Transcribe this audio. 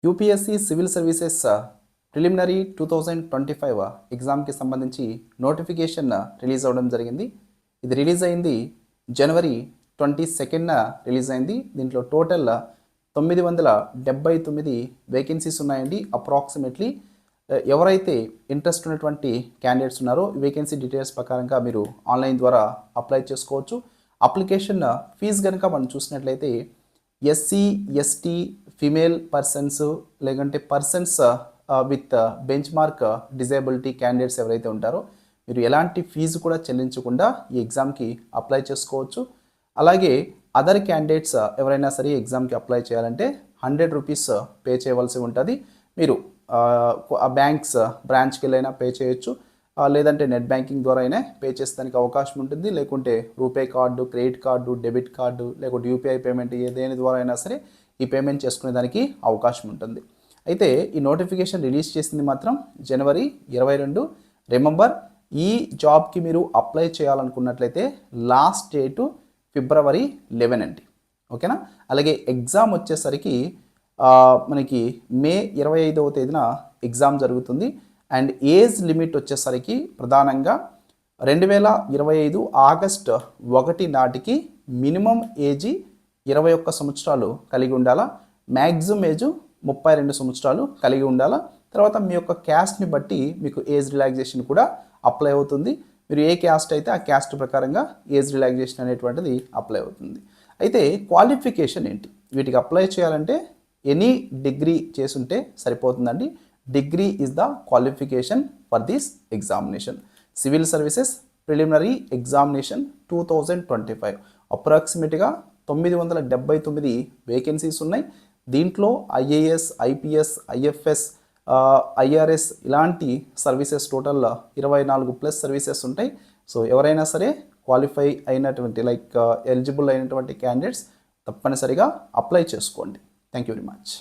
UPSC civil services preliminary 2025 ఎగ్జామ్కి సంబంధించి notification release అవ్వడం జరిగింది. ఇది రిలీజ్ అయింది జనవరి 22న రిలీజ్ అయింది. దీంట్లో టోటల్ 979 వేకెన్సీస్ ఉన్నాయండి. అప్రాక్సిమేట్లీ ఎవరైతే ఇంట్రెస్ట్ ఉన్నటువంటి క్యాండిడేట్స్ ఉన్నారో వేకెన్సీ డీటెయిల్స్ ప్రకారంగా మీరు ఆన్లైన్ ద్వారా అప్లై చేసుకోవచ్చు. అప్లికేషన్ ఫీజు కనుక మనం చూసినట్లయితే ఎస్సీ ఎస్టీ ఫిమేల్ పర్సన్స్ లేదంటే persons with bench mark disability candidates ఎవరైతే ఉంటారో మీరు ఎలాంటి ఫీజు కూడా చెల్లించకుండా ఈ ఎగ్జామ్కి అప్లై చేసుకోవచ్చు. అలాగే అదర్ క్యాండిడేట్స్ ఎవరైనా సరే ఎగ్జామ్కి అప్లై చేయాలంటే 100 రూపీస్ పే చేయవలసి ఉంటుంది. మీరు బ్యాంక్స్ బ్రాంచ్కి వెళ్ళైనా పే చేయొచ్చు, లేదంటే నెట్ బ్యాంకింగ్ ద్వారా అయినా పే చేసేదానికి అవకాశం ఉంటుంది. లేకుంటే RuPay card, credit card, debit card, లేకుంటే యూపీఐ పేమెంట్ దేని ద్వారా అయినా సరే ఈ పేమెంట్ చేసుకునే దానికి అవకాశం ఉంటుంది. అయితే ఈ నోటిఫికేషన్ రిలీజ్ చేసింది మాత్రం జనవరి 22. రిమెంబర్, ఈ జాబ్కి మీరు అప్లై చేయాలనుకున్నట్లయితే లాస్ట్ డేటు ఫిబ్రవరి 11 అండి. ఓకేనా. అలాగే ఎగ్జామ్ వచ్చేసరికి మనకి మే 25వ తేదీన ఎగ్జామ్ జరుగుతుంది. అండ్ ఏజ్ లిమిట్ వచ్చేసరికి ప్రధానంగా 2025 ఆగస్ట్ 1 నాటికి మినిమం ఏజీ 21 సంవత్సరాలు కలిగి ఉండాలా, మ్యాక్సిమం ఏజ్ 32 సంవత్సరాలు కలిగి ఉండాలా. తర్వాత మీ యొక్క క్యాస్ట్ని బట్టి మీకు ఏజ్ రిలాక్సేషన్ కూడా అప్లై అవుతుంది. మీరు ఏ క్యాస్ట్ అయితే ఆ క్యాస్ట్ ప్రకారంగా ఏజ్ రిలాక్సేషన్ అనేటువంటిది అప్లై అవుతుంది. అయితే క్వాలిఫికేషన్ ఏంటి? వీటికి అప్లై చేయాలంటే ఎనీ డిగ్రీ చేసుంటే సరిపోతుందండి. Degree is the qualification for this examination. Civil services preliminary examination 2025 అప్రాక్సిమేట్గా 979 వేకెన్సీస్ ఉన్నాయి. దీంట్లో ఐఏఎస్, ఐపీఎస్, ఐఎఫ్ఎస్, ఐఆర్ఎస్ ఇలాంటి సర్వీసెస్ టోటల్ 24+ సర్వీసెస్ ఉంటాయి. సో ఎవరైనా సరే క్వాలిఫై అయినటువంటి ఎలిజిబుల్ అయినటువంటి క్యాండిడేట్స్ తప్పనిసరిగా అప్లై చేసుకోండి. Thank you very much.